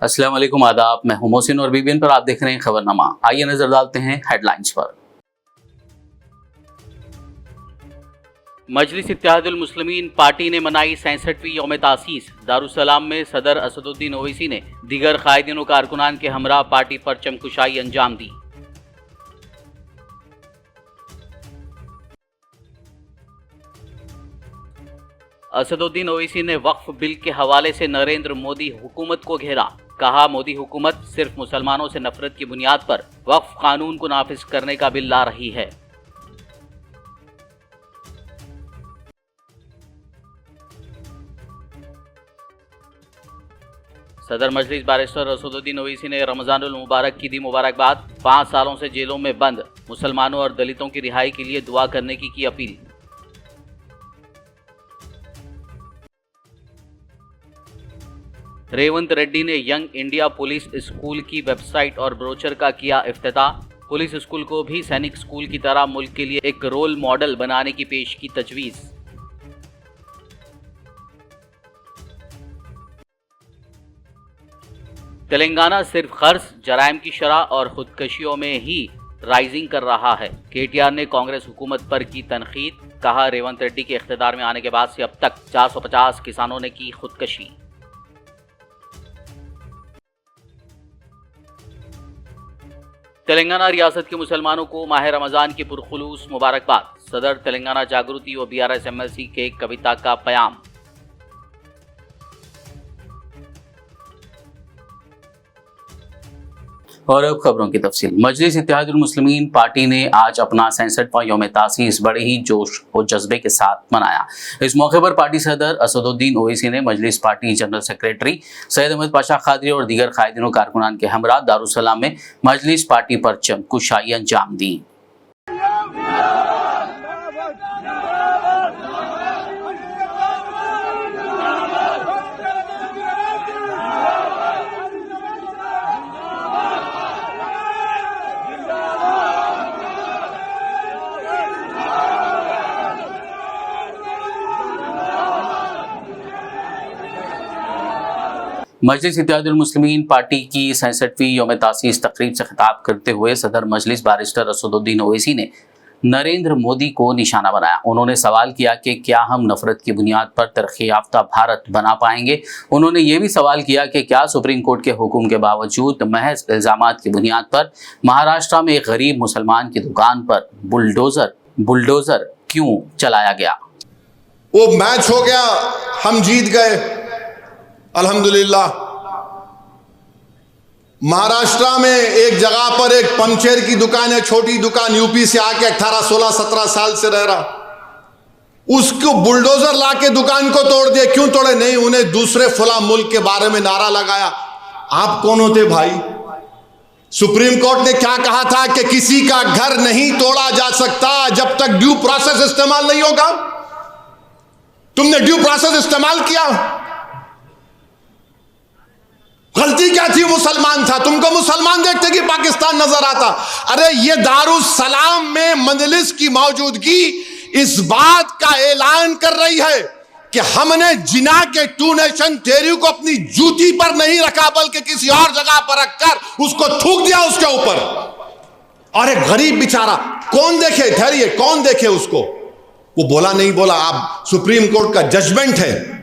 अस्सलाम वालेकुम, आदाब। मैं हूं मोहसिन और बीबीएन पर आप देख रहे हैं खबरनामा। आइए नजर डालते हैं हेडलाइंस पर। मजलिस इत्तेहादुल मुस्लिमीन पार्टी ने मनाई 67वीं यौम तासीस। दारुसलाम में सदर असदुद्दीन ओवैसी ने दीगर कायदीन व कारकुनान के हमरा पार्टी पर चमकुशाई अंजाम दी। असदुद्दीन ओवैसी ने वक्फ बिल के हवाले से नरेंद्र मोदी हुकूमत को घेरा। कहा, मोदी हुकूमत सिर्फ मुसलमानों से नफरत की बुनियाद पर वक्फ कानून को नाफिज करने का बिल ला रही है। सदर मजलिस बैरिस्टर असदुद्दीन ओवैसी ने रमजानुल मुबारक की दी मुबारकबाद। 5 सालों से जेलों में बंद मुसलमानों और दलितों की रिहाई के लिए दुआ करने की अपील। रेवंत रेड्डी ने यंग इंडिया पुलिस स्कूल की वेबसाइट और ब्रोचर का किया इफ्तिताह। पुलिस स्कूल को भी सैनिक स्कूल की तरह मुल्क के लिए एक रोल मॉडल बनाने की पेश की तजवीज़। तेलंगाना सिर्फ खर्च, जराइम की शरह और खुदकशियों में ही राइजिंग कर रहा है। केटीआर ने कांग्रेस हुकूमत पर की तनकीद। कहा, रेवंत रेड्डी के इख्तिदार में आने के बाद से अब तक 450 किसानों ने की खुदकशी। तेलंगाना रियासत के मुसलमानों को माह रमजान की पुरखुलूस मुबारकबाद। सदर तेलंगाना जागृति व बीआरएस एमएलसी के कविता का प्याम। और अब खबरों की तफसील। मजलिस इत्तेहादुल मुस्लिमीन पार्टी ने आज अपना 67वां यौम तासीस बड़े ही जोश और जज्बे के साथ मनाया। इस मौके पर पार्टी सदर असदुद्दीन ओवैसी ने Majlis party general secretary Syed Ahmed Pasha Khadri और दीगर कायदीन व कारकुनान के हमरा दारुसलाम में मजलिस पार्टी पर चमकुशाई अंजाम दी। मजलिस इत्तेहादुल मुस्लिमीन पार्टी की 67वीं यौम तासीस तकरीब से खिताब करते हुए सदर मजलिस बैरिस्टर असदुद्दीन ओवैसी ने नरेंद्र मोदी को निशाना बनाया। उन्होंने सवाल किया कि क्या हम नफरत की बुनियाद पर तरक्की याफ्ता भारत बना पाएंगे। उन्होंने ये भी सवाल किया कि क्या सुप्रीम कोर्ट के हुक्म के बावजूद महज इल्जामात की बुनियाद पर महाराष्ट्र में एक गरीब मुसलमान की दुकान पर बुलडोजर क्यों चलाया गया। वो मैच हो गया, हम जीत गए, अल्हम्दुलिल्लाह। महाराष्ट्र में एक जगह पर एक पंचर की दुकान है, छोटी दुकान, यूपी से आके 18, 16, 17 साल से रह रहा, उसको बुलडोजर लाके दुकान को तोड़ दिया। क्यों तोड़े? नहीं, उन्हें दूसरे फला मुल्क के बारे में नारा लगाया। आप कौन होते भाई? सुप्रीम कोर्ट ने क्या कहा था कि किसी का घर नहीं तोड़ा जा सकता जब तक ड्यू प्रोसेस इस्तेमाल नहीं होगा। तुमने ड्यू प्रोसेस इस्तेमाल किया। गलती क्या थी? मुसलमान था, तुमको मुसलमान देखते कि पाकिस्तान नजर आता। अरे ये दारुसलाम में मजलिस की मौजूदगी इस बात का ऐलान कर रही है कि हमने जिना के 2 नेशन थ्योरी को अपनी जूती पर नहीं रखा, बल्कि किसी और जगह पर रखकर उसको थूक दिया उसके ऊपर। और एक गरीब बेचारा, कौन देखे? ठहरिए, कौन देखे उसको? वो बोला नहीं बोला, आप सुप्रीम कोर्ट का जजमेंट है,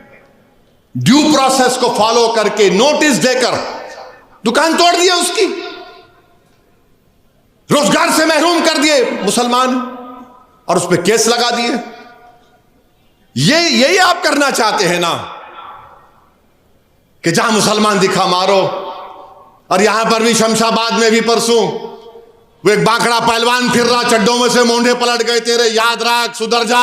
ड्यू प्रोसेस को फॉलो करके नोटिस देकर दुकान तोड़ दिया उसकी, रोजगार से महरूम कर दिए मुसलमान और उस पर केस लगा दिए। यही आप करना चाहते हैं ना, कि जहां मुसलमान दिखा मारो। और यहां पर भी शमशाबाद में भी परसों वो एक बांकड़ा पहलवान फिर रहा, चड्डों में से मोंढे पलट गए तेरे, याद रख, सुधर जा।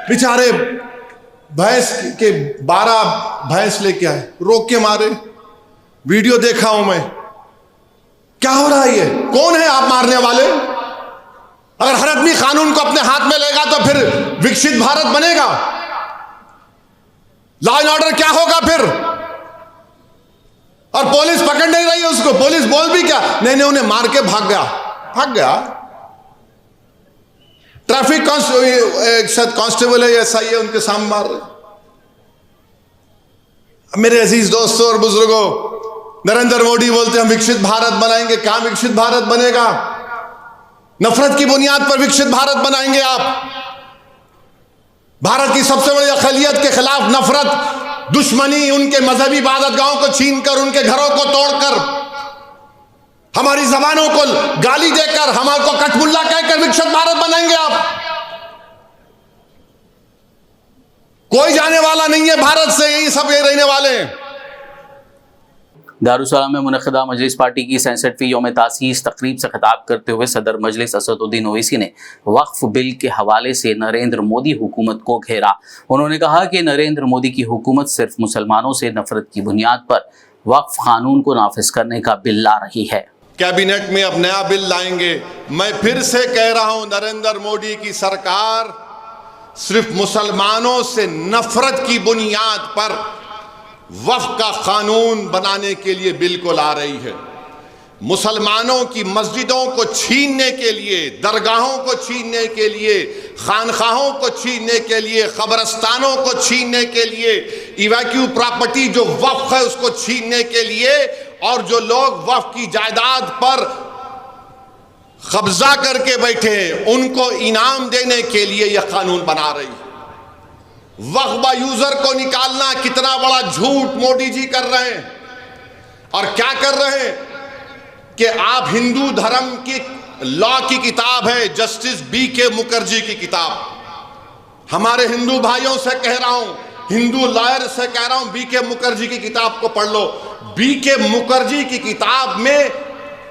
बेचारे भैंस के 12 भैंस लेके आए, रोक के मारे। वीडियो देखा हूं मैं। क्या हो रहा है? ये कौन है आप मारने वाले? अगर हर आदमी कानून को अपने हाथ में लेगा तो फिर विकसित भारत बनेगा? लॉ एंड ऑर्डर क्या होगा फिर? और पुलिस पकड़ नहीं रही है उसको। पुलिस बोल भी क्या? नहीं, उन्हें मार के भाग गया। ट्रैफिक कांस्टेबल है, एसआई है, उनके सामने मार रहे। मेरे अजीज दोस्तों और बुजुर्गों, नरेंद्र मोदी बोलते हैं हम विकसित भारत बनाएंगे। क्या विकसित भारत बनेगा? नफरत की बुनियाद पर विकसित भारत बनाएंगे आप। भारत की सबसे बड़ी अक़लियत के खिलाफ नफरत, दुश्मनी, उनके मजहबी इबादतगाहों को छीनकर, उनके घरों को तोड़कर, हमारी जबानों को गाली देकर, हमारे को कटमुल्ला कहकर विकसित भारत बनाएंगे आप। कोई जाने वाला नहीं है भारत से, यही सब ये रहने वाले हैं। दारुसलाम में मुनक़िदा मजलिस पार्टी की 67वीं यौम तासीस तकरीब से खिताब करते हुए सदर मजलिस असदुद्दीन ओवैसी ने वक्फ बिल के हवाले से नरेंद्र मोदी हुकूमत को घेरा। उन्होंने कहा कि नरेंद्र मोदी की हुकूमत सिर्फ मुसलमानों से नफरत की बुनियाद पर वक्फ कानून को नाफिज करने का बिल ला रही है। कैबिनेट में अब नया बिल लाएंगे। मैं फिर से कह रहा हूं, नरेंद्र मोदी की सरकार सिर्फ मुसलमानों से नफरत की बुनियाद पर वक्फ का कानून बनाने के लिए बिल को ला रही है। मुसलमानों की मस्जिदों को छीनने के लिए, दरगाहों को छीनने के लिए, खानखाहों को छीनने के लिए, कब्रस्तानों को छीनने के लिए, इवैक्यू प्रॉपर्टी जो वक्फ है उसको छीनने के लिए, और जो लोग वक्फ की जायदाद पर कब्जा करके बैठे हैं उनको इनाम देने के लिए यह कानून बना रही है। वक्फ बा यूजर को निकालना कितना बड़ा झूठ मोदी जी कर रहे हैं। और क्या कर रहे हैं कि आप हिंदू धर्म की लॉ की किताब है, जस्टिस BK मुखर्जी की किताब, हमारे हिंदू भाइयों से कह रहा हूं, हिंदू लॉयर से कह रहा हूं, BK मुखर्जी की किताब को पढ़ लो। BK मुखर्जी की किताब में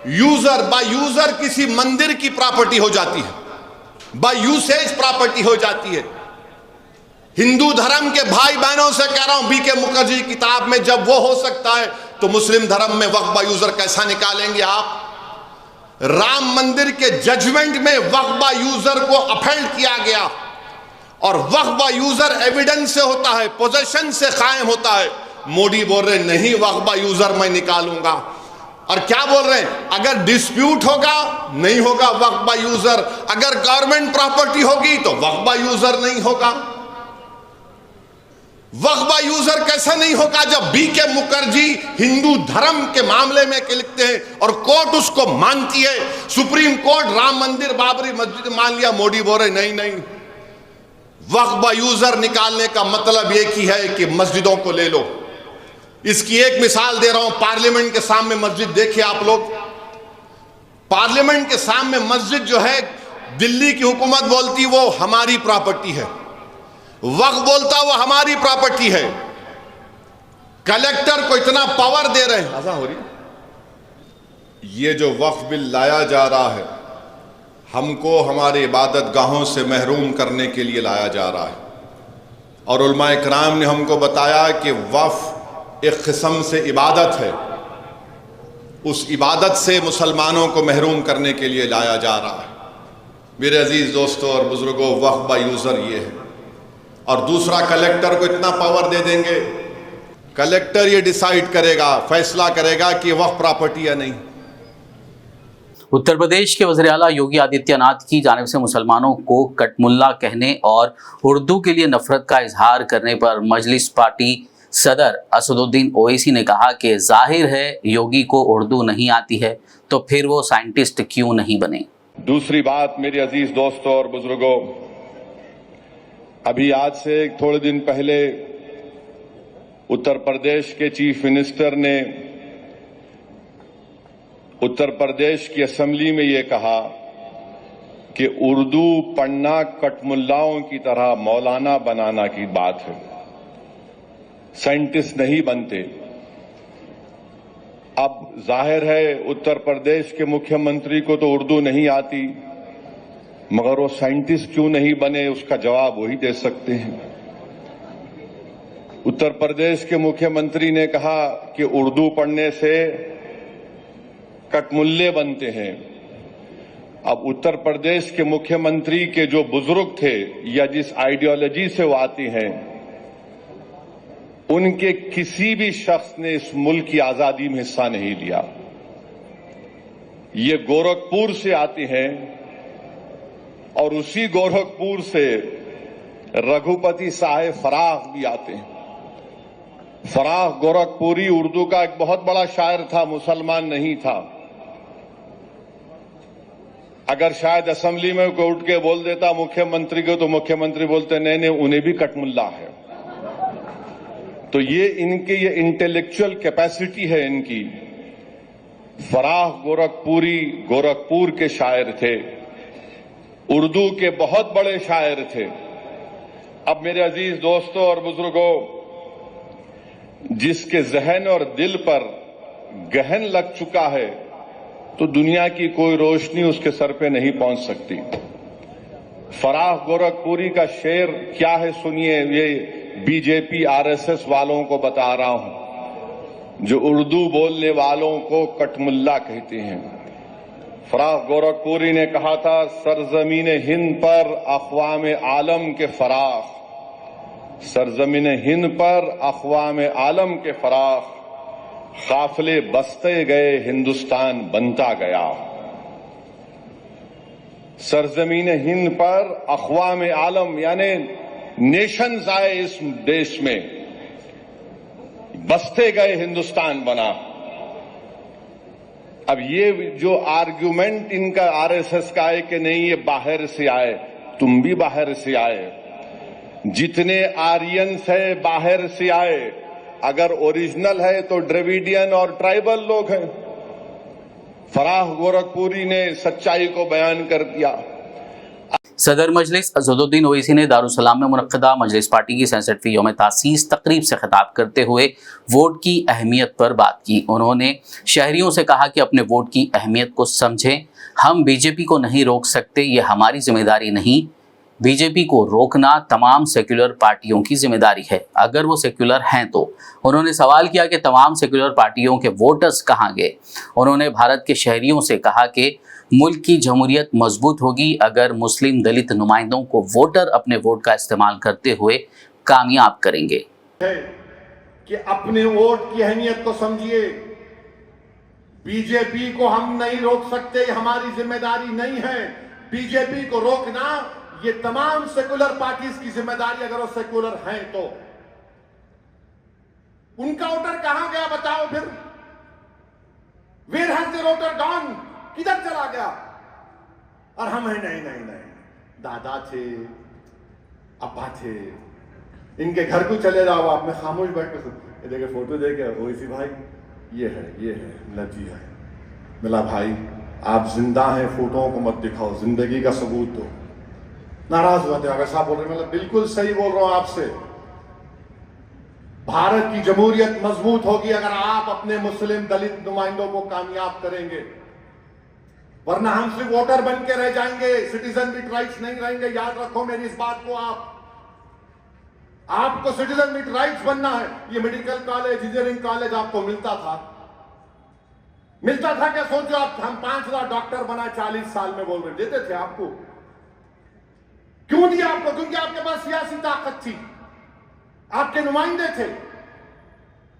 यूजर बाय यूजर किसी मंदिर की प्रॉपर्टी हो जाती है, बाय यूसेज प्रॉपर्टी हो जाती है। हिंदू धर्म के भाई बहनों से कह रहा हूं, BK मुखर्जी की किताब में जब वो हो सकता है तो मुस्लिम धर्म में वक्फ बाय यूजर कैसा निकालेंगे आप? राम मंदिर के जजमेंट में वक्फ बाय यूजर को अफेल्ड किया गया, और वक्फ बाय यूजर एविडेंस से होता है, पोजेशन से कायम होता है। मोदी बोल रहे नहीं, वक्फ बाय यूजर मैं निकालूंगा। और क्या बोल रहे हैं? अगर डिस्प्यूट होगा नहीं होगा वक्फ बाय यूजर, अगर गवर्नमेंट प्रॉपर्टी होगी तो वक्फ बाय यूजर नहीं होगा। वक्फ बाय यूजर कैसा नहीं होगा? जब BK मुखर्जी हिंदू धर्म के मामले में लिखते हैं और कोर्ट उसको मानती है, सुप्रीम कोर्ट राम मंदिर, बाबरी मस्जिद मान लिया, मोदी बोल रहे नहीं नहीं, वक्फ बाय यूजर निकालने का मतलब एक ही है कि मस्जिदों को ले लो। इसकी एक मिसाल दे रहा हूं, पार्लियामेंट के सामने मस्जिद देखिए आप लोग। पार्लियामेंट के सामने मस्जिद जो है, दिल्ली की हुकूमत बोलती वो हमारी प्रॉपर्टी है, वक्फ बोलता वो हमारी प्रॉपर्टी है। कलेक्टर को इतना पावर दे रहे हैं। आजा हो रही है। ये जो वक्फ बिल लाया जा रहा है, हमको हमारे इबादत गाहों से महरूम करने के लिए लाया जा रहा है। और उलमा इकराम ने हमको बताया कि वक्फ एक किस्म से इबादत है, उस इबादत से मुसलमानों को महरूम करने के लिए लाया जा रहा है। मेरे अजीज दोस्तों और बुजुर्गों, वक्फ बाय यूजर ये है। और दूसरा, कलेक्टर को इतना पावर दे देंगे, कलेक्टर ये डिसाइड करेगा, फैसला करेगा कि वक्फ प्रॉपर्टी या नहीं। उत्तर प्रदेश के वज़ीर आला योगी आदित्यनाथ की जानिब से मुसलमानों को कटमुल्ला कहने और उर्दू के लिए नफरत का इजहार करने पर मजलिस पार्टी सदर असदुद्दीन ओवैसी ने कहा कि जाहिर है योगी को उर्दू नहीं आती है, तो फिर वो साइंटिस्ट क्यों नहीं बने। दूसरी बात, मेरे अजीज दोस्तों और बुजुर्गों, अभी आज से थोड़े दिन पहले उत्तर प्रदेश के चीफ मिनिस्टर ने उत्तर प्रदेश की असेंबली में ये कहा कि उर्दू पढ़ना कटमुल्लाओं की तरह मौलाना बनाना की बात है, साइंटिस्ट नहीं बनते। अब जाहिर है उत्तर प्रदेश के मुख्यमंत्री को तो उर्दू नहीं आती, मगर वो साइंटिस्ट क्यों नहीं बने, उसका जवाब वही दे सकते हैं। उत्तर प्रदेश के मुख्यमंत्री ने कहा कि उर्दू पढ़ने से कटमुल्ले बनते हैं। अब उत्तर प्रदेश के मुख्यमंत्री के जो बुजुर्ग थे या जिस आइडियोलॉजी से वो आती हैं, उनके किसी भी शख्स ने इस मुल्क की आजादी में हिस्सा नहीं लिया। ये गोरखपुर से आती हैं और उसी गोरखपुर से रघुपति साहेब फराग भी आते हैं। फराह गोरखपुरी उर्दू का एक बहुत बड़ा शायर था, मुसलमान नहीं था। अगर शायद असेंबली में कोई उठ के बोल देता मुख्यमंत्री को, तो मुख्यमंत्री बोलते नहीं नहीं, उन्हें भी कटमुल्ला है। तो ये इनकी ये इंटेलेक्चुअल कैपेसिटी है इनकी। फराह गोरखपुरी गोरखपुर के शायर थे, उर्दू के बहुत बड़े शायर थे। अब मेरे अजीज दोस्तों और बुजुर्गों, जिसके जहन और दिल पर गहन लग चुका है, तो दुनिया की कोई रोशनी उसके सर पे नहीं पहुंच सकती। फराह गोरखपुरी का शेर क्या है सुनिए, ये बीजेपी आरएसएस वालों को बता रहा हूं, जो उर्दू बोलने वालों को कटमुल्ला कहते हैं। फराह गोरखपुरी ने कहा था, सरजमीन हिंद पर अक़वाम आलम के फराख, सरजमीन हिंद पर अक़वाम आलम के फराख, काफिले बसते गए हिंदुस्तान बनता गया। सरजमीन हिंद पर अक़वाम आलम यानी नेशंस आए इस देश में, बसते गए हिंदुस्तान बना। अब ये जो आर्ग्यूमेंट इनका आरएसएस का है कि नहीं ये बाहर से आए, तुम भी बाहर से आए। जितने आर्यंस है बाहर से आए, अगर ओरिजिनल है तो द्रविडियन और ट्राइबल लोग हैं। फराह गोरखपुरी ने सच्चाई को बयान कर दिया। सदर मजलिस असदुद्दीन ओवैसी ने दारुसलाम में मुनक्कदा मजलिस पार्टी की 67वीं यौम तासीस तकरीब से खिताब करते हुए वोट की अहमियत पर बात की। उन्होंने शहरियों से कहा कि अपने वोट की अहमियत को समझें। हम बीजेपी को नहीं रोक सकते, ये हमारी जिम्मेदारी नहीं। बीजेपी को रोकना तमाम सेक्युलर पार्टियों की जिम्मेदारी है, अगर वो सेक्युलर हैं तो। उन्होंने सवाल किया कि तमाम सेक्युलर पार्टियों के वोटर्स कहाँ गए। उन्होंने भारत के शहरियों से कहा कि मुल्क की जमहूरियत मजबूत होगी अगर मुस्लिम दलित नुमाइंदों को वोटर अपने वोट का इस्तेमाल करते हुए कामयाब करेंगे। कि अपने वोट की अहमियत को समझिए। बीजेपी को हम नहीं रोक सकते, हमारी जिम्मेदारी नहीं है। बीजेपी को रोकना ये तमाम सेकुलर पार्टीज की जिम्मेदारी, अगर वो सेकुलर हैं तो। उनका वोटर कहां गया बताओ फिर? Where has the voter gone? किधर चला गया? और हम हैं नहीं नहीं नहीं, दादा थे, अब्बा थे, इनके घर को चले जाओ आप, में खामोश बैठ कर देखे फोटो देखे ओवैसी भाई ये है नजी है, मिला भाई आप जिंदा हैं, फोटोओं को मत दिखाओ, जिंदगी का सबूत दो। नाराज हुआ थे अगर साहब बोल रहे, मतलब बिल्कुल सही बोल रहा हूं आपसे। भारत की जमहूरियत मजबूत होगी अगर आप अपने मुस्लिम दलित नुमाइंदों को कामयाब करेंगे, वरना हम सिर्फ वोटर बन के रह जाएंगे, सिटीजन विद राइट्स नहीं रहेंगे। याद रखो मेरी इस बात को। आपको सिटीजन विद राइट्स बनना है। ये मेडिकल कॉलेज, इंजीनियरिंग कॉलेज आपको मिलता था क्या? सोचो आप, हम 5,000 डॉक्टर बना 40 साल में बोल रहे, देते थे आपको? क्यों दिया आपको? क्योंकि आपके पास सियासी ताकत थी, आपके नुमाइंदे थे,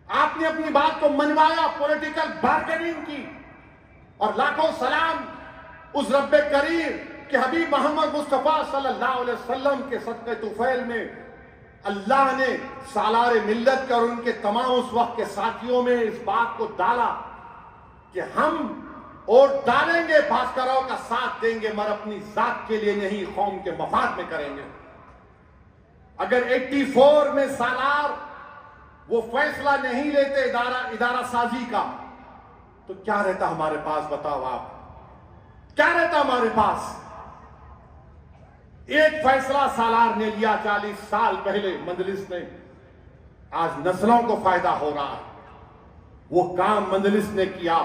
आपने अपनी बात को मनवाया, पॉलिटिकल बार्गेनिंग की। और लाखों सलाम उस रब्बे करीम के हबीब मोहम्मद मुस्तफा सल्लल्लाहु अलैहि वसल्लम के सदक़े तुफैल में अल्लाह ने सालारे मिल्लत के और उनके तमाम उस वक्त के साथियों में इस बात को डाला कि हम वोट डालेंगे, भास्करों का साथ देंगे, मगर अपनी जात के लिए नहीं, कौम के मफाद में करेंगे। अगर 84 में सालार वो फैसला नहीं लेते इदारा साजी का, तो क्या रहता हमारे पास? बताओ आप, क्या रहता हमारे पास? एक फैसला सालार ने लिया 40 साल पहले मजलिस ने, आज नस्लों को फायदा हो रहा है। वो काम मजलिस ने किया।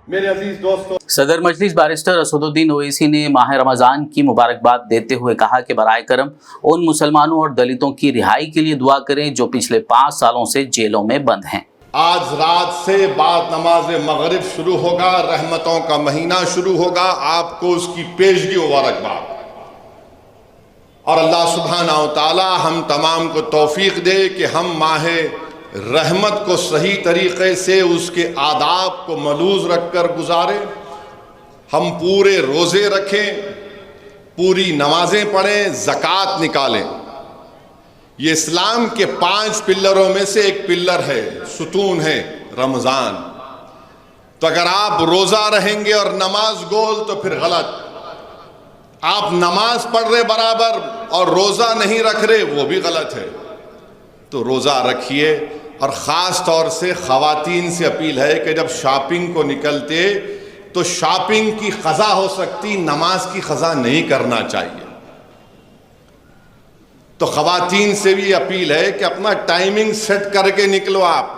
मेरे अजीज दोस्तों, सदर मजलिस बारिस्टर असदुद्दीन ओवैसी ने माह रमजान की मुबारकबाद देते हुए कहा कि बराए करम उन मुसलमानों और दलितों की रिहाई के लिए दुआ करें जो पिछले 5 सालों से जेलों में बंद हैं। आज रात से बाद नमाज मगरिब शुरू होगा, रहमतों का महीना शुरू होगा। आपको उसकी पेशगी मुबारकबाद। और अल्लाह सुब्हानहू व तआला हम तमाम को तौफीक दे कि हम माह रहमत को सही तरीके से उसके आदाब को मलूज रखकर गुजारें। हम पूरे रोज़े रखें, पूरी नमाजें पढ़ें, ज़कात निकालें। ये इस्लाम के 5 पिल्लरों में से एक पिल्लर है, सुतून है रमजान। तो अगर आप रोजा रहेंगे और नमाज गोल तो फिर गलत। आप नमाज पढ़ रहे बराबर और रोजा नहीं रख रहे, वो भी गलत है। तो रोजा रखिए। और ख़ास तौर से ख़वातीन से अपील है कि जब शॉपिंग को निकलते तो शॉपिंग की क़ज़ा हो सकती, नमाज की क़ज़ा नहीं करना चाहिए। तो ख़वातीन से भी अपील है कि अपना टाइमिंग सेट करके निकलो आप।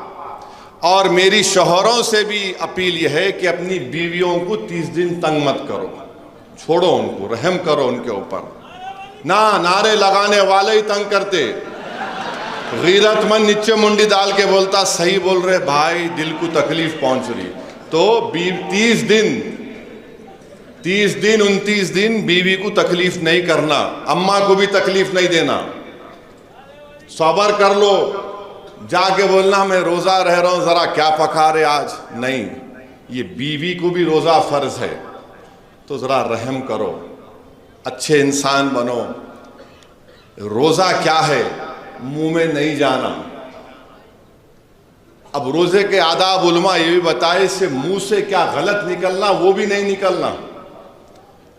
और मेरी शौहरों से भी अपील यह है कि अपनी बीवियों को 30 दिन तंग मत करो, छोड़ो उनको, रहम करो उनके ऊपर। ना नारे लगाने वाले ही तंग करते, गीरतमंद नीचे मुंडी डाल के बोलता सही बोल रहे भाई, दिल को तकलीफ पहुंच रही। तो 30 दिन 29 दिन बीवी को तकलीफ नहीं करना, अम्मा को भी तकलीफ नहीं देना। सबर कर लो, जाके बोलना मैं रोजा रह रहा हूं, जरा क्या पका रहे आज, नहीं। ये बीवी को भी रोजा फर्ज है, तो जरा रहम करो, अच्छे इंसान बनो। रोजा क्या है, मुंह में नहीं जाना। अब रोजे के आदाब उलमा ये भी बताए, इससे मुंह से क्या गलत निकलना वो भी नहीं निकलना।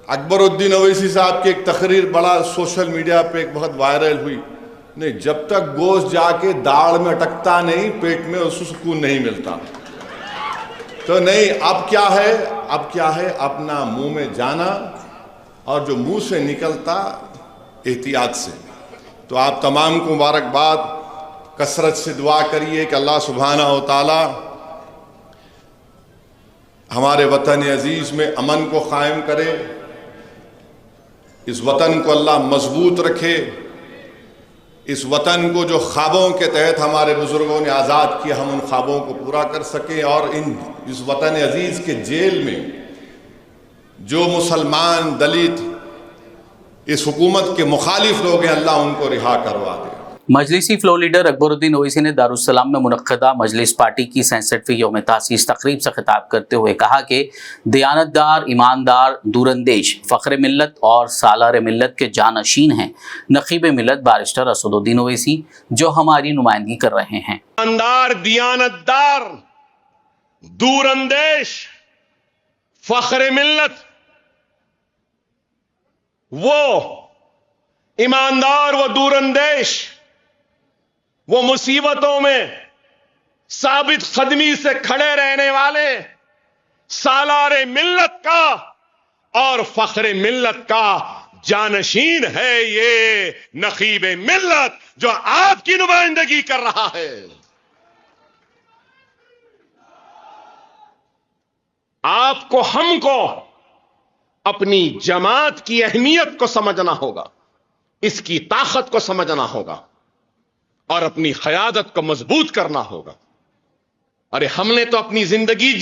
अकबरुद्दीन ओवैसी साहब की एक तकरीर बड़ा सोशल मीडिया पे एक बहुत वायरल हुई, नहीं जब तक गोश्त जाके दाढ़ में अटकता नहीं, पेट में उसको सुकून नहीं मिलता। तो नहीं, अब क्या है अपना मुंह में जाना, और जो मुंह से निकलता एहतियात से। तो आप तमाम को मुबारकबाद, कसरत से दुआ करिए कि अल्लाह सुब्हानहू व तआला हमारे वतन अजीज में अमन को कायम करे, इस वतन को अल्लाह मजबूत रखे, इस वतन को जो ख्वाबों के तहत हमारे बुजुर्गों ने आज़ाद किया हम उन ख्वाबों को पूरा कर सकें। और इस वतन अजीज के जेल में जो मुसलमान, दलित, इस हुकूमत के मुखालिफ लोग हैं, अल्लाह उनको रिहा करवा दे। मजलिसी फ्लो लीडर अकबरुद्दीन ओवैसी ने दारुस्सलाम में मुनक्कदा मजलिस पार्टी की 67वीं यौम तासीस तकरीब से खिताब करते हुए कहा कि दयानतदार, ईमानदार, दूरंदेश, फ़ख्र मिल्लत और सालार मिल्लत के जानशीन हैं नक़ीब मिल्लत बारिस्टर असदुद्दीन ओवैसी, जो हमारी नुमाइंदगी कर रहे हैं। ईमानदार, दयानतदार, दूरंदेश, फ़ख्र मिल्लत, वो ईमानदार, वो दूरंदेश, वो मुसीबतों में साबित कदमी से खड़े रहने वाले सालारे मिल्लत का और फख्रे मिल्लत का जानशीन है ये नकीब मिल्लत, जो आपकी नुमाइंदगी कर रहा है। आपको, हमको अपनी जमात की अहमियत को समझना होगा, इसकी ताकत को समझना होगा और अपनी क़यादत को मजबूत करना होगा। अरे हमने तो अपनी जिंदगी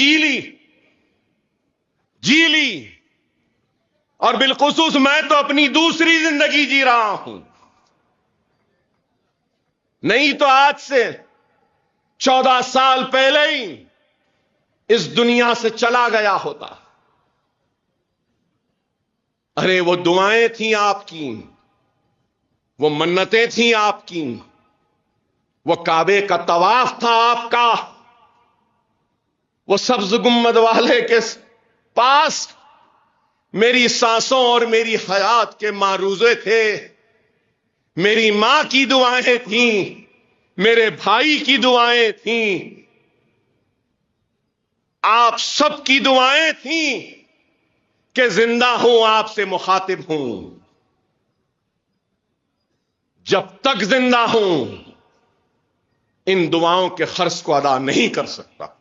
जी ली और बिलखुसूस मैं तो अपनी दूसरी जिंदगी जी रहा हूं। नहीं तो आज से 14 साल पहले ही इस दुनिया से चला गया होता। अरे वो दुआएं थी आपकी, वो मन्नतें थी आपकी, वो काबे का तवाफ था आपका, वो सब्ज गुम्मद वाले के पास मेरी सांसों और मेरी हयात के मारूजे थे। मेरी मां की दुआएं थी, मेरे भाई की दुआएं थी, आप सबकी दुआएं थी कि जिंदा हूं, आपसे मुखातिब हूं। जब तक जिंदा हूं इन दुआओं के खर्च को अदा नहीं कर सकता।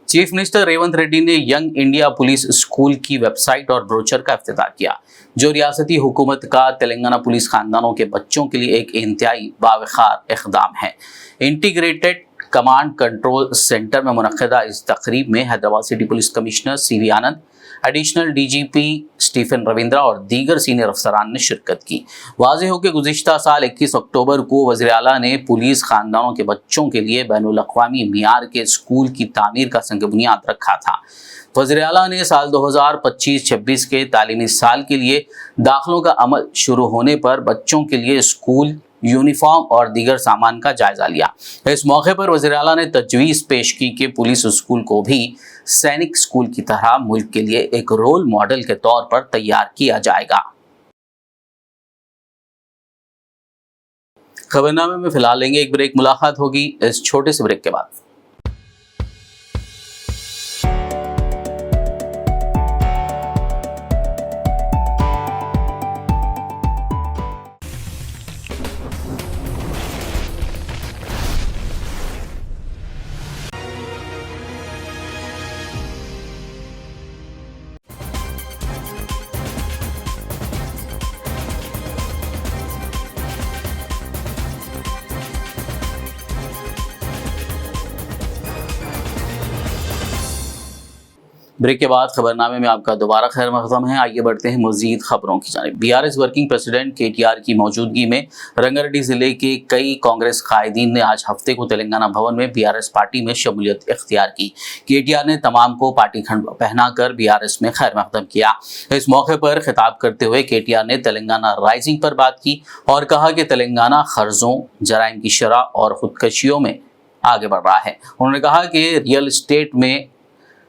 चीफ मिनिस्टर रेवंत रेड्डी ने यंग इंडिया पुलिस स्कूल की वेबसाइट और ब्रोचर का इफ्तिताह किया, जो रियासती हुकूमत का तेलंगाना पुलिस खानदानों के बच्चों के लिए एक इंतहाई बावखार इक़दाम है। इंटीग्रेटेड कमांड कंट्रोल सेंटर में मुनक्किदा इस तकरीब में Hyderabad city police commissioner CV आनंद, एडिशनल डीजीपी स्टीफन रविंद्रा और दीगर सीनियर अफसरान ने शिरकत की। वाज़ेह हो कि गुज़िश्ता साल 21 अक्टूबर को वज़ीर आला ने पुलिस खानदानों के बच्चों के लिए बैनुल अक़वामी मियार के स्कूल की तामीर का संग बुनियाद रखा था। वज़ीर आला ने साल 2025-26 के तालीमी साल के लिए दाखिलों का अमल शुरू होने पर बच्चों के लिए स्कूल यूनिफॉर्म और दीगर सामान का जायजा लिया। इस मौके पर वज़ीर आला ने तजवीज़ पेश की कि पुलिस स्कूल को भी सैनिक स्कूल की तरह मुल्क के लिए एक रोल मॉडल के तौर पर तैयार किया जाएगा। खबरनामे में फिलहाल लेंगे एक ब्रेक, मुलाकात होगी इस छोटे से ब्रेक के बाद। ब्रेक के बाद खबरनामे में आपका दोबारा खैर मक़दम है। आइए बढ़ते हैं मज़ीद खबरों की जानिब। बीआरएस वर्किंग प्रेसिडेंट केटीआर की मौजूदगी में रंगारेड्डी ज़िले के कई कांग्रेस कायदीन ने आज हफ्ते को तेलंगाना भवन में बीआरएस पार्टी में शमूलियत इख्तियार की। केटीआर ने तमाम को पार्टी खंड पहनाकर बीआरएस में खैर मक़दम किया। इस मौके पर खिताब करते हुए केटीआर ने तेलंगाना राइजिंग पर बात की और कहा कि तेलंगाना कर्जों, जराइम की शरह और खुदकशियों में आगे बढ़ रहा है। उन्होंने कहा कि रियल एस्टेट में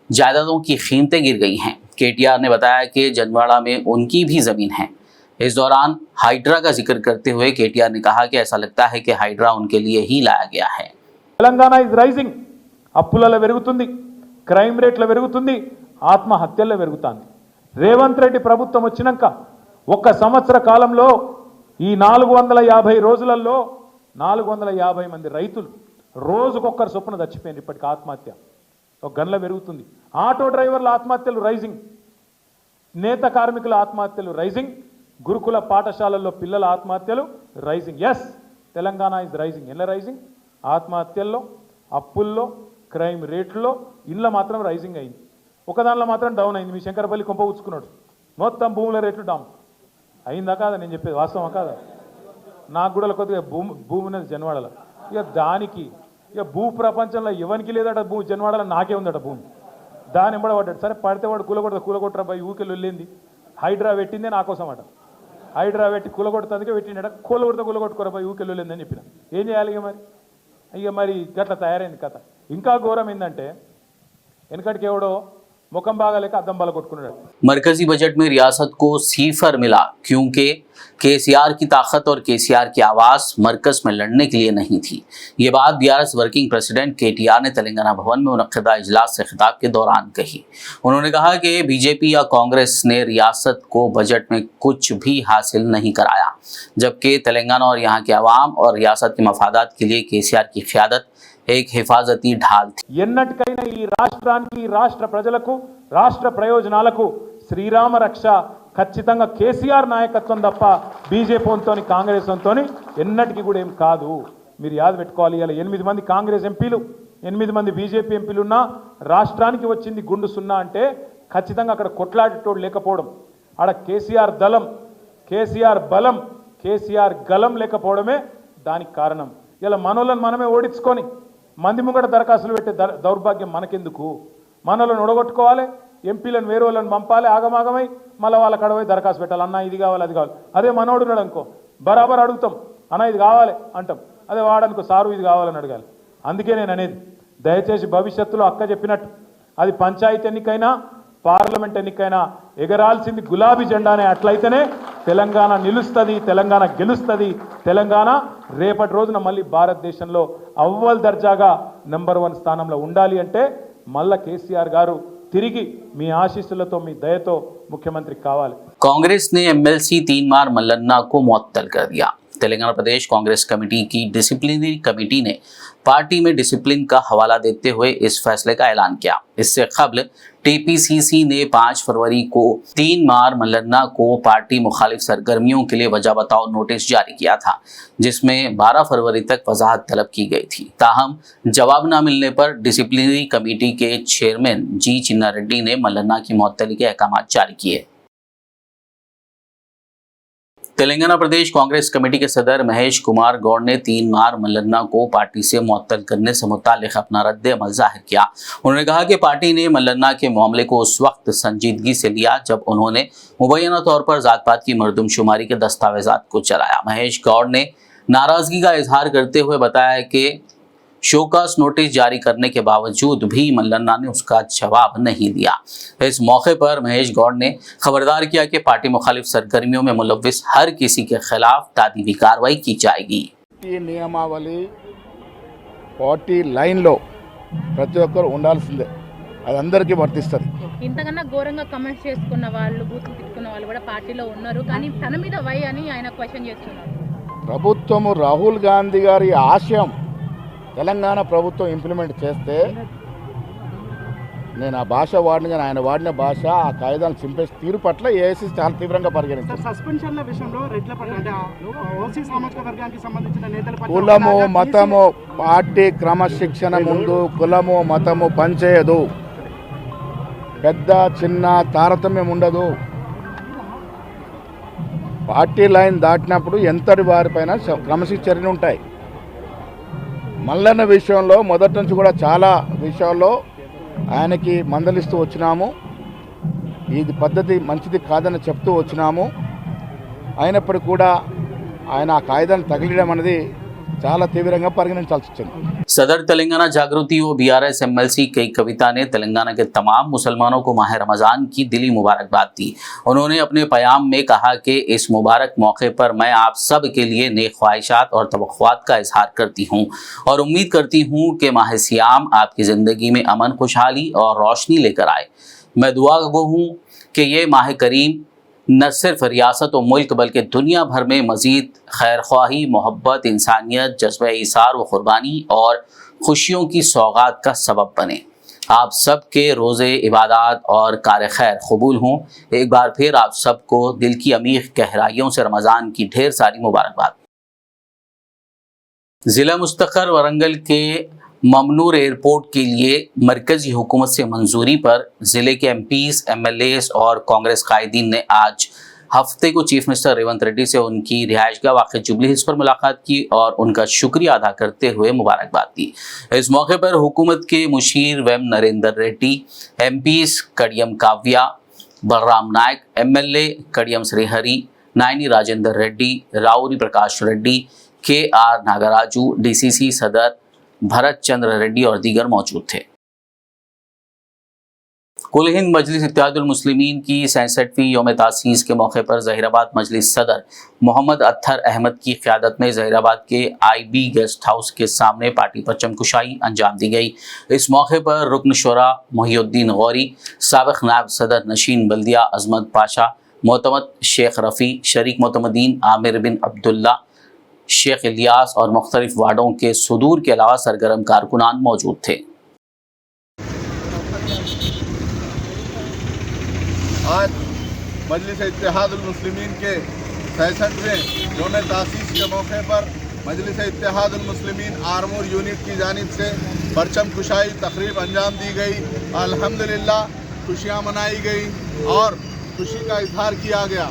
जायदादों की कीमतें गिर गई हैं। केटीआर ने बताया कि जनवाड़ा में उनकी भी ज़मीन है। इस दौरान हाइड्रा का जिक्र करते हुए केटीआर ने कहा कि ऐसा लगता है कि हाइड्रा उनके लिए ही लाया गया है। తెలంగాణ ఇస్ రైజింగ్, అప్పులలో పెరుగుతుంది, క్రైమ్ రేట్లో పెరుగుతుంది, ఆత్మహత్యల్లో పెరుగుతుంది. రేవంత్ రెడ్డి ప్రభుత్వం వచ్చినాక ఒక్క సంవత్సర కాలంలో ఈ 450 రోజులలో 450 మంది రైతులు రోజుకొక్కరు చొప్పున చచ్చిపోయారు. ఇప్పటికి ఆత్మహత్య ఒక గన్ల పెరుగుతుంది. ఆటో డ్రైవర్ల ఆత్మహత్యలు రైజింగ్, నేత కార్మికుల ఆత్మహత్యలు రైజింగ్, గురుకుల పాఠశాలల్లో పిల్లల ఆత్మహత్యలు rising. Yes, Telangana is rising. ఎలా రైజింగ్? ఆత్మహత్యల్లో, అప్పుల్లో, క్రైమ్ రేట్లో, ఇళ్ళ మాత్రం రైజింగ్ అయింది. ఒక దానిలో మాత్రం డౌన్ అయింది. మీ శంకరపల్లి కొంప ఉచ్చుకున్నాడు, మొత్తం భూముల రేట్లు డౌన్ అయిందా కాదా? నేను చెప్పేది వాస్తవం కాదా? నాకు కూడా కొద్దిగా భూమి ఉన్నది జన్వాడలో. ఇక దానికి ఇక భూ ప్రపంచంలో ఎవరికి లేదట భూ, జన్వాడలో నాకే ఉందట భూమి. దాని ఎంబడ పడ్డాడు. సరే పడితే వాడు కూలగొట్టరా పోయి ఊకెళ్ళి వెళ్ళింది. హైడ్రా పెట్టిందే నా కోసం అట. హైడ్రా పెట్టి కూలగొడుతుందికే పెట్టిండట. కూలగొట్టుకోరా పోయి ఊకెళ్ళి వెళ్ళిందని చెప్పిన. ఏం చేయాలి ఇక మరి గట్లా తయారైంది కథ. ఇంకా ఘోరం ఏంటంటే వెనకటికి ఎవడో मुकम बागा लेकर अदम बाला कोटकुन। मरकजी बजट में रियासत को सीफर मिला क्योंकि केसीआर की ताकत और केसीआर की आवाज़ मरकज में लड़ने के लिए नहीं थी। ये बात बीआरएस वर्किंग प्रेसिडेंट केटीआर ने तेलंगाना भवन में मुनक्किदा इजलास से खिताब के दौरान कही। उन्होंने कहा कि बीजेपी या कांग्रेस ने रियासत को बजट में कुछ भी हासिल नहीं कराया, जबकि तेलंगाना और यहाँ के अवाम और रियासत के मफादात के लिए केसीआर की क़यादत एक हिफाजती ढाल थी। ఎన్నటికైనా ఈ రాష్ట్రానికి, రాష్ట్ర ప్రజలకు, రాష్ట్ర ప్రయోజనాలకు శ్రీరామ రక్ష ఖచ్చితంగా కేసీఆర్ నాయకత్వం తప్ప బీజేపీతోని కాంగ్రెస్తోని ఎన్నటికి కూడా ఏం కాదు. మీరు యాద పెట్టుకోవాలి. ఇలా 8 మంది కాంగ్రెస్ ఎంపీలు, 8 మంది బీజేపీ ఎంపీలు ఉన్నా రాష్ట్రానికి వచ్చింది గుండు సున్నా అంటే ఖచ్చితంగా అక్కడ కొట్లాడేటోడు లేకపోవడం, ఆడ కేసీఆర్ దళం, కేసీఆర్ బలం, కేసీఆర్ గలం లేకపోవడమే దానికి కారణం. ఇలా మనోళ్ళని మనమే ఓడించుకొని మంది ముంగట దరఖాస్తులు పెట్టే దౌర్భాగ్యం మనకెందుకు? మనోళ్ళని ఒడగొట్టుకోవాలి, ఎంపీలను వేరే వాళ్ళని పంపాలి, ఆగమాగమై మళ్ళీ వాళ్ళ కడపోయి దరఖాస్తు పెట్టాలి. అన్న ఇది కావాలి, అది కావాలి. అదే మనోడు ఉన్నాడు అనుకో, బరాబర్ అడుగుతాం, అన్న ఇది కావాలి అంటాం. అదే వాడనుకో, సారు ఇది కావాలని అడగాలి. అందుకే నేను అనేది, దయచేసి భవిష్యత్తులో అక్క చెప్పినట్టు అది పంచాయతీ ఎన్నికైనా పార్లమెంట్ ఎన్నికైనా ఎగరాల్సింది గులాబీ జెండానే. అట్లయితేనే తెలంగాణ నిలుస్తుంది, తెలంగాణ గెలుస్తుంది. తెలంగాణ రేపటి రోజున మళ్ళీ భారతదేశంలో అవ్వల్ దర్జాగా నెంబర్ 1 స్థానంలో ఉండాలి అంటే మళ్ళా కేసీఆర్ గారు తిరిగి మీ ఆశీస్సులతో, మీ దయతో ముఖ్యమంత్రి కావాలి. कांग्रेस ने एमएलसी तीन मार मल्लन्ना को मुअत्तल कर दिया। तेलंगाना प्रदेश कांग्रेस कमेटी की डिसिप्लिनरी कमेटी ने पार्टी में डिसिप्लिन का हवाला देते हुए इस फैसले का ऐलान किया। इससे कबल टीपीसीसी ने 5 फरवरी को 3 मार मल्लन्ना को पार्टी मुखालिफ सरगर्मियों के लिए वजह बताओ नोटिस जारी किया था, जिसमें 12 फरवरी तक वजाहत तलब की गई थी। ताहम जवाब न मिलने पर डिसिप्लिनरी कमेटी के चेयरमैन जी चिन्ना रेड्डी ने मल्लन्ना की मुअत्तली के अहकाम जारी किए। तेलंगाना प्रदेश कांग्रेस कमेटी के सदर महेश कुमार गौड़ ने 3 मार मल्लन्ना को पार्टी से मुअत्तल करने से मुताल्लिक अपना रद्द अमल जाहिर किया। उन्होंने कहा कि पार्टी ने मल्लन्ना के मामले को उस वक्त संजीदगी से लिया जब उन्होंने मुबैना तौर पर जात पात की मरदमशुमारी के दस्तावेजात को चलाया। महेश गौड़ ने नाराजगी का इजहार करते हुए बताया कि शोकास नोटिस जारी करने के बावजूद भी मल्लन्ना ने उसका जवाब नहीं दिया। इस मौके पर महेश गौड़ ने खबरदार किया कि पार्टी मुखालिफ सरगर्मियों में मुलव्विस हर किसी के खिलाफ तादीबी कार्रवाई की जाएगी। ఈ నియమావళి పార్టీ లైన్లో ప్రతి ఒక్కరు ఉండాల్సిందే, అది అందరికీ వర్తిస్తుంది. ఇంతకన్నా ఘోరంగా కమెంట్స్ చేసుకున్న వాళ్ళు, బూతులు తిట్టుకున్న వాళ్ళు కూడా పార్టీలో ఉన్నారు. కానీ తన మీద వై అని ఆయన క్వశ్చన్ చేస్తున్నారు. ప్రభుత్వము రాహుల్ గాంధీ గారి ఆశయం తెలంగాణ ప్రభుత్వం ఇంప్లిమెంట్ చేస్తే నేను ఆ భాష వాడిన కానీ ఆయన వాడిన భాష ఆ కాయిదాలను చింపేసి తీరు పట్ల ఏఐసీ చాలా తీవ్రంగా పరిగణించారు. సస్పెన్షన్ల విషయంలో రెడ్ల పట్ల అంటే ఓసీ సామాజిక వర్గానికి సంబంధించిన నేతల పట్ల కులము మతము పార్టీ క్రమశిక్షణ ముందు కులము మతము పనిచేయదు. పెద్ద చిన్న తారతమ్యం ఉండదు. పార్టీ లైన్ దాటినప్పుడు ఎంతటి వారిపైన క్రమశిక్షణ చర్యలు ఉంటాయి. మల్లన్న విషయంలో మొదటి నుంచి కూడా చాలా విషయాల్లో ఆయనకి మందలిస్తూ వచ్చినాము. ఇది పద్ధతి మంచిది కాదని చెప్తూ వచ్చినాము. అయినప్పటికీ కూడా ఆయన ఆ కాయిదాన్ని తగిలియడం అనేది చాలా తీవ్రంగా పరిగణించాల్సి వచ్చింది. सदर तेलंगाना जागृति व BRS MLC कई कविता ने तेलंगाना के तमाम मुसलमानों को माह रमज़ान की दिली मुबारकबाद दी। उन्होंने अपने पयाम में कहा कि इस मुबारक मौके पर मैं आप सब के लिए नेक ख्वाहिशात और तवक्कुआत का इजहार करती हूँ और उम्मीद करती हूँ कि माह सियाम आपकी ज़िंदगी में अमन, खुशहाली और रोशनी लेकर आए। मैं दुआ गो हूँ कि ये माह करीम न सिर्फ रियासत व मुल्क बल्कि दुनिया भर में मज़ीद खैर ख्वाही, मोहब्बत, इंसानियत, जज्बा इसार व क़ुरबानी और खुशियों की सौगात का सबब बने। आप सब के रोज़े इबादत और कार खैर कबूल हों। एक बार फिर आप सबको दिल की अमीर गहराइयों से रमज़ान की ढेर सारी मुबारकबाद। ज़िला मुस्तक़र वरंगल के ममनूर एयरपोर्ट के लिए मरकज़ी हुकूमत से मंजूरी पर ज़िले के MPs, MLAs और कांग्रेस कायदीन ने आज हफ्ते को चीफ मिनिस्टर रेवंत रेड्डी से उनकी रिहाइशगाह वाक़ जुबली हिल्स पर मुलाकात की और उनका शुक्रिया अदा करते हुए मुबारकबाद दी। इस मौके पर हुकूमत के मुशीर वेम नरेंद्र रेड्डी, MPs कड़ियम काव्या, बलराम नायक, MLA कड़ियम श्रीहरी, नायनी राजेंद्र रेड्डी, राउरी प्रकाश रेड्डी, KR नागराजू, DCC सदर भरत चंद्र रेड्डी और दीगर मौजूद थे। कुल हिंद मजलिस इत्तेहादुल मुस्लिमीन की 67वीं यौम तासीस के मौके पर ज़हीराबाद मजलिस सदर मोहम्मद अत्तर अहमद की क़यादत में ज़हीराबाद के IB गेस्ट हाउस के सामने पार्टी परचम कुशाई अंजाम दी गई। इस मौके पर रुकन शुरा मोहिउद्दीन गौरी, साबिक़ नायब सदर नशीन बल्दिया अजमत पाशा, मोतमद शेख रफ़ी, शरीक मोतमदीन आमिर बिन अब्दुल्ला, शेख इलियास और मुख्तलिफ वार्डों के सुदूर के अलावा सरगर्म कारकुनान मौजूद थे। आज मजलिस इत्तेहादुल मुस्लिमीन के 66वें यौम तासीस के मौके पर मजलिस इत्तेहादुल मुस्लिमीन आर्मूर यूनिट की जानिब से परचम कुशाई तकरीब अंजाम दी गई। अल्हम्दुलिल्लाह खुशियाँ मनाई गई और खुशी का इजहार किया गया।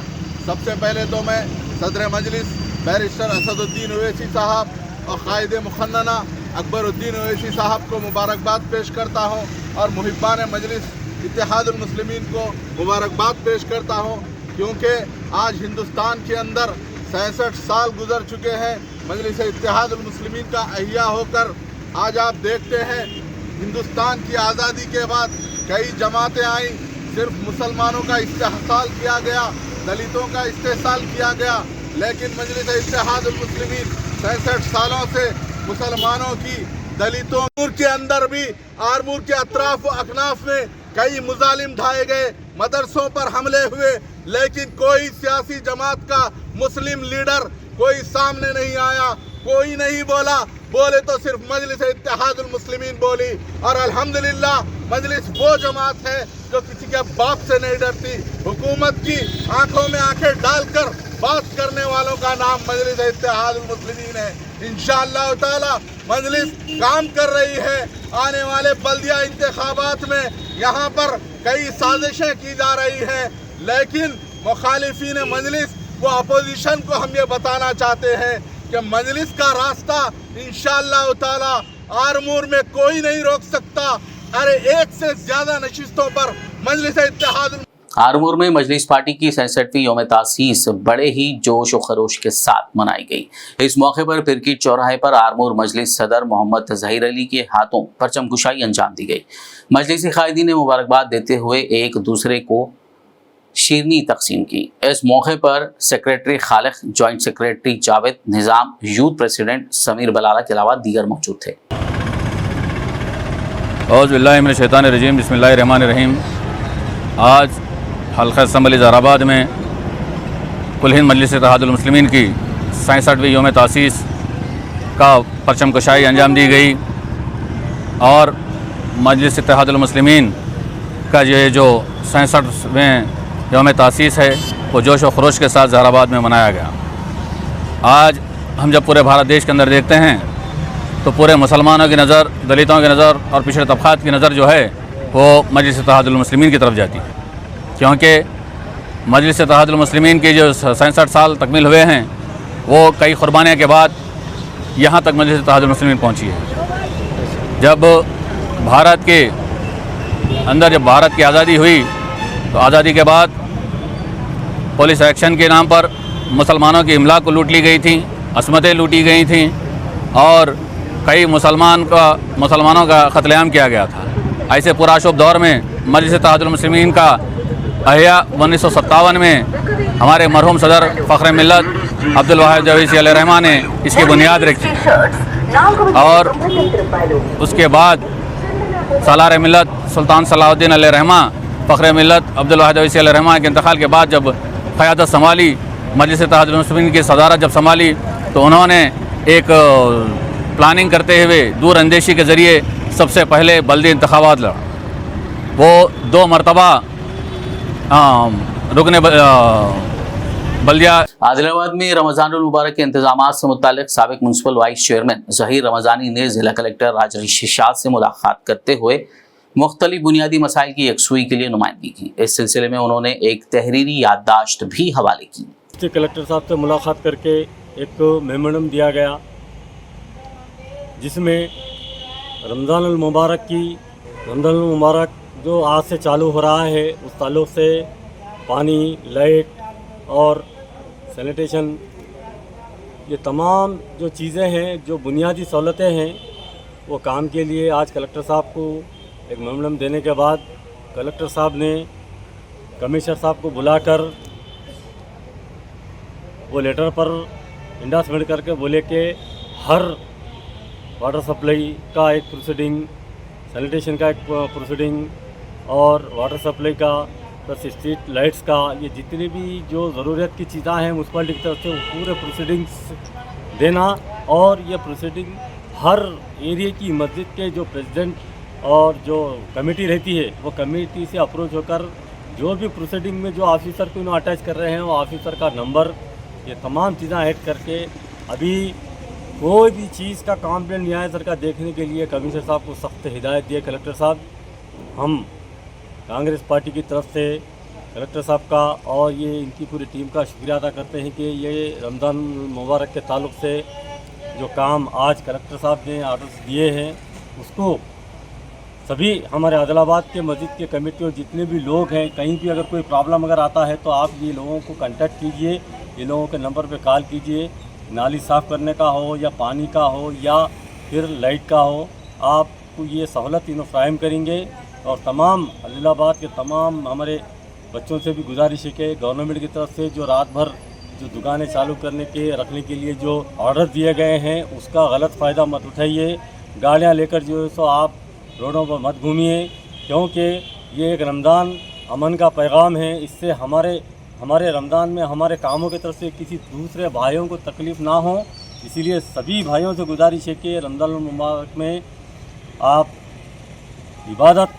सबसे पहले तो मैं सदर मजलिस बैरिस्टर असदुद्दीन ओवैसी साहब और कायदे मुखन्ना अकबरुद्दीन ओवैसी साहब को मुबारकबाद पेश करता हूँ और मुहिब्बान मजलिस इत्तेहादुल मुस्लिमीन को मुबारकबाद पेश करता हूँ, क्योंकि आज हिंदुस्तान के अंदर 66 साल गुजर चुके हैं मजलिस इत्तेहादुल मुस्लिमीन का अहिया होकर। आज आप देखते हैं हिंदुस्तान की आज़ादी के बाद कई जमातें आई, सिर्फ मुसलमानों का इस्तेहसाल किया गया, दलितों का इस्तेहसाल किया गया, लेकिन मजलिस इत्तेहादुल मुस्लिमीन 66 सालों से मुसलमानों की, दलितों के अंदर भी आरमूर के अतराफ व अकनाफ में कई मुजालिम ढाए गए, मदरसों पर हमले हुए, लेकिन कोई सियासी जमात का मुस्लिम लीडर कोई सामने नहीं आया, कोई नहीं बोला, बोले तो सिर्फ मजलिस इत्तेहादुल मुस्लिमीन बोली। और अल्हम्दुलिल्लाह मजलिस वो जमात है जो किसी के बाप से नहीं डरती। हुकूमत की आंखों में आंखें डालकर बात करने वालों का नाम मजलिस इत्तेहादुल मुस्लिमीन है। इंशाअल्लाह ताला मजलिस काम कर रही है। आने वाले बल्दिया इंतखाबात में यहाँ पर कई साजिशें की जा रही हैं, लेकिन मुखालिफिन मजलिस वो अपोजिशन को हम ये बताना चाहते हैं कि मजलिस का रास्ता इंशाअल्लाह ताला आरमूर में कोई नहीं रोक सकता। अरे एक से ज्यादा नशिस्तों पर मजलिस इत्तेहाद आरमूर में मजलिस पार्टी की 67वीं यौम तासीस बड़े ही जोश और खरोश के साथ मनाई गई। इस मौके पर पिरकीट चौराहे पर आरमूर मजलिस सदर मोहम्मद ज़हीर अली के हाथों परचम कुशाई अंजाम दी गई। मजलिसी कायदीन ने मुबारकबाद देते हुए एक दूसरे को शीरनी तकसीम की। इस मौके पर सेक्रेटरी खालिक, जॉइंट सेक्रेटरी जावेद, निज़ाम, यूथ प्रेसिडेंट समीर बलाला के अलावा दीगर मौजूद थे। औज़ु बिल्लाहि मिनश शैतानिर रजीम, बिस्मिल्लाहिर रहमानिर रहीम। आज हल्का असम्बली ज़हराबाद में कुल हिंद मजलिस इत्तेहादुल मुस्लिमीन की 67वीं यौम तासीस का परचम कुशाई अंजाम दी गई और मजलिस इत्तेहादुल मुस्लिमीन का ये जो 67वें यौम तासीस है वो जोश व खरोश के साथ ज़हराबाद में मनाया गया। आज हम जब पूरे भारत देश के अंदर देखते हैं तो पूरे मुसलमानों की नज़र, दलितों की नज़र और पिछड़े तबक़ात की नज़र जो है वो मजलिस इत्तेहादुल मुस्लिमीन की तरफ जाती है, क्योंकि मजलिस इत्तेहादुल मुस्लिमीन के जो 67 साल तकमील हुए हैं वो कई कुर्बानियों के बाद यहाँ तक मजलिस इत्तेहादुल मुस्लिमीन पहुँची है। जब भारत के अंदर जब भारत की आज़ादी हुई तो आज़ादी के बाद पुलिस एक्शन के नाम पर मुसलमानों की इमलाक को लूट ली गई थी, असमतें लूटी गई थीं और कई मुसलमानों का क़त्लेआम किया गया था। ऐसे पुराशुभ दौर में मजलिस इत्तेहादुल मुस्लिमीन का अहिया 1957 में हमारे मरहूम सदर फ़ख्र मिल्लत अब्दुल वाहिद ओवैसी अलैहिर्रहमा ने इसकी बुनियाद रखी और उसके बाद सालार मिल्लत सुल्तान सलाहुद्दीन अलैहिर्रहमा फ़ख्र मिल्लत अब्दुल वाहिद ओवैसी अलैहिर्रहमा के इंतकाल के बाद जब क़यादत संभाली, मजलिस इत्तेहादुल मुस्लिमीन की सदारत जब संभाली तो उन्होंने एक प्लानिंग करते हुए दूर अंदेशी के ज़रिए सबसे पहले बल्दी इंतखाबात लड़ा। वो 2 मरतबा रुकने बल्दिया। आदिलाबाद में रमज़ानुल मुबारक के इंतजाम से मुतालिक साबिक municipal vice chairman Zaheer Ramzani ने ज़िला कलेक्टर राजऋषि शाह से मुलाकात करते हुए मुख्तलिफ बुनियादी मसाइल की यकसुई के लिए नुमाइंदगी की। इस सिलसिले में उन्होंने एक तहरीरी याददाश्त भी हवाले की। कलेक्टर साहब से मुलाकात करके एक मेमोरेंडम दिया गया जिसमें रमज़ानुल मुबारक जो आज से चालू हो रहा है उस ताल्लुक़ से पानी, लाइट और सैनिटेशन, ये तमाम जो चीज़ें हैं, जो बुनियादी सहूलतें हैं, वो काम के लिए आज कलेक्टर साहब को एक मेमोरेंडम देने के बाद कलेक्टर साहब ने कमिश्नर साहब को बुलाकर वो लेटर पर इंडोर्समेंट करके बोले कि हर वाटर सप्लाई का एक प्रोसीडिंग, सैनिटेशन का एक प्रोसीडिंग और वाटर सप्लाई का प्लस स्ट्रीट लाइट्स का, ये जितनी भी जो ज़रूरत की चीज़ें हैं म्यूनसिपालिटी की तरफ से वो पूरे प्रोसीडिंग्स देना और ये प्रोसीडिंग हर एरिया की मस्जिद के जो प्रेसिडेंट और जो कमेटी रहती है वो कमेटी से अप्रोच होकर जो भी प्रोसीडिंग में जो ऑफिसर को इन्होंने अटैच कर रहे हैं वो ऑफिसर का नंबर, ये तमाम चीज़ें ऐड करके अभी कोई भी चीज़ का कंप्लेंट नहीं आया सर का देखने के लिए कमिश्नर साहब को सख्त हिदायत दिए कलेक्टर साहब। हम कांग्रेस पार्टी की तरफ से कलेक्टर साहब का और ये इनकी पूरी टीम का शुक्रिया अदा करते हैं कि ये रमज़ान मुबारक के ताल्लुक़ से जो काम आज कलेक्टर साहब ने आर्डर्स दिए हैं उसको सभी हमारे आदिलाबाद के मस्जिद के कमेटी और जितने भी लोग हैं, कहीं भी अगर कोई प्रॉब्लम अगर आता है तो आप ये लोगों को कांटेक्ट कीजिए, ये लोगों के नंबर पे कॉल कीजिए, नाली साफ़ करने का हो या पानी का हो या फिर लाइट का हो, आपको ये सहूलत इन्हों फ्राहम करेंगे। और तमाम आदिलाबाद के तमाम हमारे बच्चों से भी गुजारिश है कि गवर्नमेंट की तरफ से जो रात भर जो दुकानें चालू करने के रखने के लिए जो ऑर्डर दिए गए हैं उसका गलत फ़ायदा मत उठाइए। गाड़ियाँ लेकर जो है सो आप रोडों पर मत घूमिए, क्योंकि ये एक रमज़ान अमन का पैगाम है। इससे हमारे हमारे रमज़ान में हमारे कामों की तरफ से किसी दूसरे भाइयों को तकलीफ़ ना हो, इसीलिए सभी भाइयों से गुजारिश है कि रमज़ान मुबारक में आप इबादत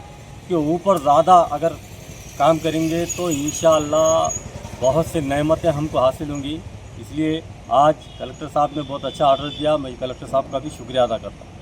के ऊपर ज़्यादा अगर काम करेंगे तो इंशाअल्लाह बहुत से नेमतें हमको हासिल होंगी। इसलिए आज कलेक्टर साहब ने बहुत अच्छा ऑर्डर दिया, मैं कलेक्टर साहब का भी शुक्रिया अदा करता हूँ।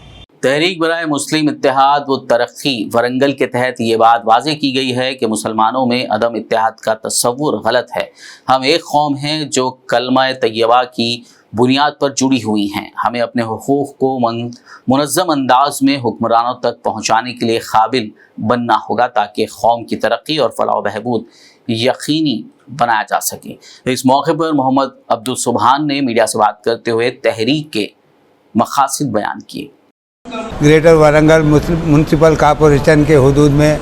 तहरीक बराए मुस्लिम इत्तेहाद व तरक्की वरंगल के तहत ये बात वाज़ेह की गई है कि मुसलमानों में अदम इत्तेहाद का तस्वुर गलत है। हम एक कौम हैं जो कलमा तैयबा की बुनियाद पर जुड़ी हुई हैं। हमें अपने हुकूक़ को मुनज़्ज़म अंदाज में हुक्मरानों तक पहुँचाने के लिए काबिल बनना होगा ताकि कौम की तरक्की और फलाह बहबूद यकीनी बनाया जा सके। इस मौके पर मोहम्मद अब्दुल सुबहान ने मीडिया से बात करते हुए तहरीक के मकासद बयान किए। ग्रेटर वारंगल म्यूनसिपल कॉरपोरेशन के हुदूद में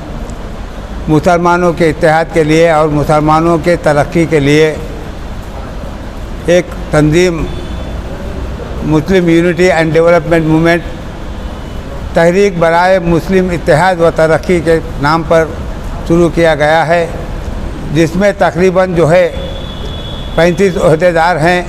मुसलमानों के इत्तेहाद के लिए और मुसलमानों के तरक्की के लिए एक तंजीम Muslim Unity and Development Movement तहरीक बराए मुस्लिम इत्तेहाद व तरक्की के नाम पर शुरू किया गया है, जिसमें तकरीबन जो है 35 ओहदेदार हैं।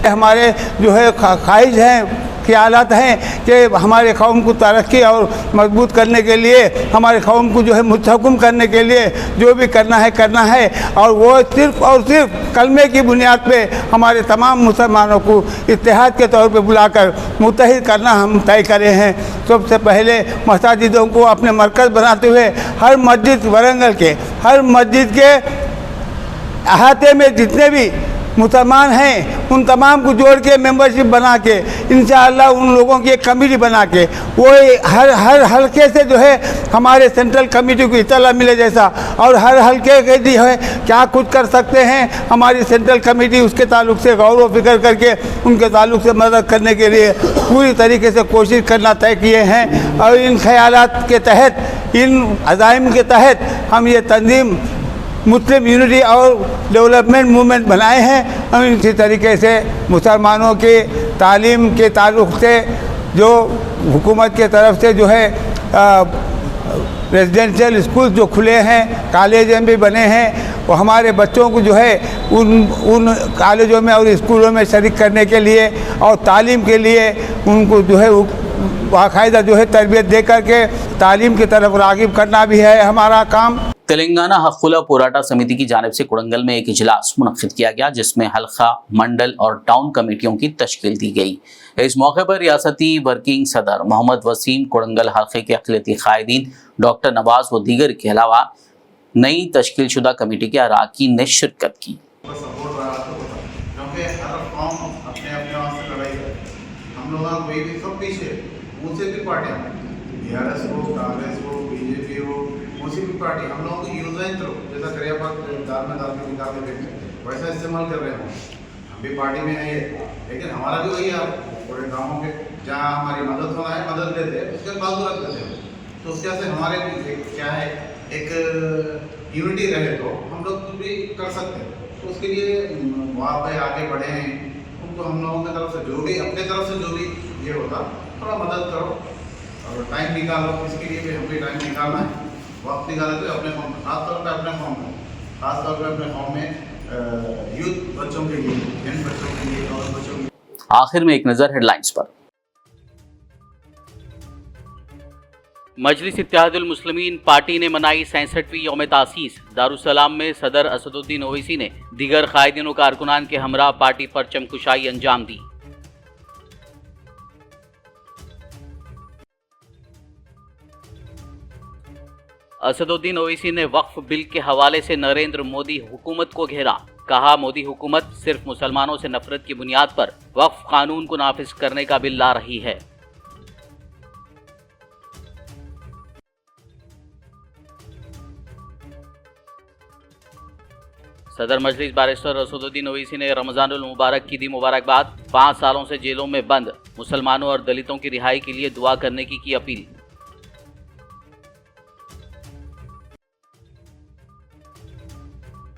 हमारे जो है ख्वाहिश हैं, ख्यालात हैं कि हमारे कौम को तरक्की और मजबूत करने के लिए, हमारे कौम को जो है मुस्तहकम करने के लिए जो भी करना है और वो सिर्फ़ और सिर्फ कलमे की बुनियाद पे हमारे तमाम मुसलमानों को इत्तेहाद के तौर पे बुलाकर मुत्तहिद करना हम तय करे हैं। सबसे पहले मसाजिदों को अपने मरकज़ बनाते हुए हर मस्जिद वारंगल के हर मस्जिद के अहाते में जितने भी मुसलमान हैं उन तमाम को जोड़ के मेंबरशिप बना के इंशाअल्लाह उन लोगों की एक कमेटी बना के वो हर हल्के से जो है हमारे सेंट्रल कमेटी को इत्तला मिले जैसा, और हर हल्के के जो है क्या कुछ कर सकते हैं हमारी सेंट्रल कमेटी उसके ताल्लुक से गौर व फिक्र करके उनके ताल्लुक से मदद करने के लिए पूरी तरीके से कोशिश करना तय किए हैं। और इन ख्यालात के तहत, इन अज़ाइम के तहत हम ये तंजीम मुस्लिम यूनिटी और डेवलपमेंट मूवमेंट बनाए हैं। हम इसी तरीके से मुसलमानों के तालीम के ताल्लुक़ से जो हुकूमत के तरफ से जो है रेजिडेंशियल स्कूल जो खुले हैं, कॉलेज भी बने हैं, वो हमारे बच्चों को जो है उन कॉलेजों में और स्कूलों में शरीक करने के लिए और तालीम के लिए उनको जो है बाकायदा जो है तरबियत दे करके तालीम की तरफ राग़िब करना भी है हमारा काम। तेलंगाना हक़ुल्ला पोराटा समिति की जानिब से कुड़ंगल में एक इजलास मुनक़्क़िद किया गया, जिसमें हल्का, मंडल और टाउन कमेटियों की तश्कील दी गई। इस मौके पर रियासती वर्किंग सदर मोहम्मद वसीम, कुड़ंगल हल्के के अक़लियती क़ायदीन डॉक्टर नवाज व दीगर के अलावा नई तश्कील शुदा कमेटी के अरकान ने शिरकत की। पार्टी हम लोगों को यूज है जैसा करिया बात दाल में निकाल के वैसा इस्तेमाल कर रहे हो। हम भी पार्टी में है, लेकिन हमारा भी वही है, थोड़े कामों के जहाँ हमारी मदद होना है मदद देते हैं, उसके फालतू रख देते हैं। तो उसके से हमारे क्या है एक यूनिटी रहे तो हम लोग भी कर सकते हैं। तो उसके लिए वहाँ पे आगे बढ़े हैं, उनको हम लोगों की तरफ से जो भी अपने तरफ से जो भी ये होता थोड़ा मदद करो और टाइम निकालो। इसके लिए भी हमें टाइम निकालना है, वक्त निकाले तो अपने कौम, खासतौर पर अपने कौम में, खासतौर पर अपने कौम में यूथ बच्चों के लिए, यंग बच्चों के लिए और बच्चों के लिए। आखिर में एक नज़र हेडलाइंस पर। मजलिस इत्तेहादुल मुस्लिमीन पार्टी ने मनाई 67वीं यौम तासीस। दारुसलाम में सदर असदुद्दीन ओवैसी ने दीगर कायदीन व कारकुनान के हमरा पार्टी परचम कुशाई अंजाम दी। असदुद्दीन ओवैसी ने वक्फ बिल के हवाले से नरेंद्र मोदी हुकूमत को घेरा। कहा, मोदी हुकूमत सिर्फ मुसलमानों से नफरत की बुनियाद पर वक्फ कानून को नाफिज करने का बिल ला रही है। सदर मजलिस बारिस्टर असदुद्दीन ओवैसी ने रमजानुल मुबारक की दी मुबारकबाद। 5 सालों से जेलों में बंद मुसलमानों और दलितों की रिहाई के लिए दुआ करने की अपील।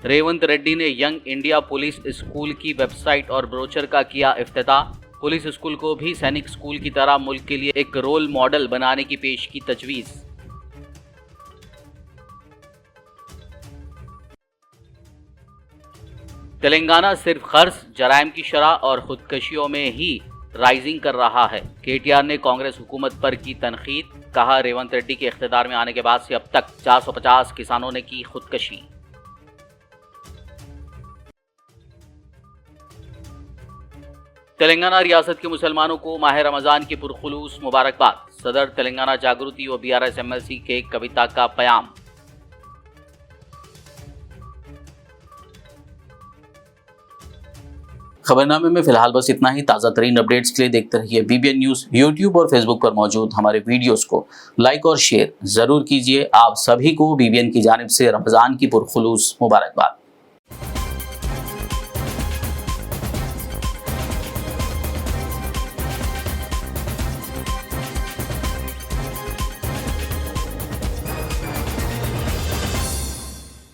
रेवंत रेड्डी ने यंग इंडिया पुलिस स्कूल की वेबसाइट और ब्रोचर का किया इफ्तिताह। पुलिस स्कूल को भी सैनिक स्कूल की तरह मुल्क के लिए एक रोल मॉडल बनाने की पेश की तजवीज़। तेलंगाना सिर्फ कर्ज, जराइम की शरह और खुदकशियों में ही राइजिंग कर रहा है। केटीआर ने कांग्रेस हुकूमत पर की तनकीद, कहा रेवंत रेड्डी के इख्तिदार में आने के बाद से अब तक 450 किसानों ने की खुदकशी। तेलंगाना रियासत के मुसलमानों को माह रमजान की पुरखुलूस मुबारकबाद। सदर तेलंगाना जागृति व BRS MLC के कविता का प्याम। खबरनामे में फिलहाल बस इतना ही। ताज़ा तरीन अपडेट्स के लिए देखते रहिए BBN न्यूज़। यूट्यूब और फेसबुक पर मौजूद हमारे वीडियोस को लाइक और शेयर जरूर कीजिए। आप सभी को BBN की जानिब से रमज़ान की पुरखुलूस मुबारकबाद।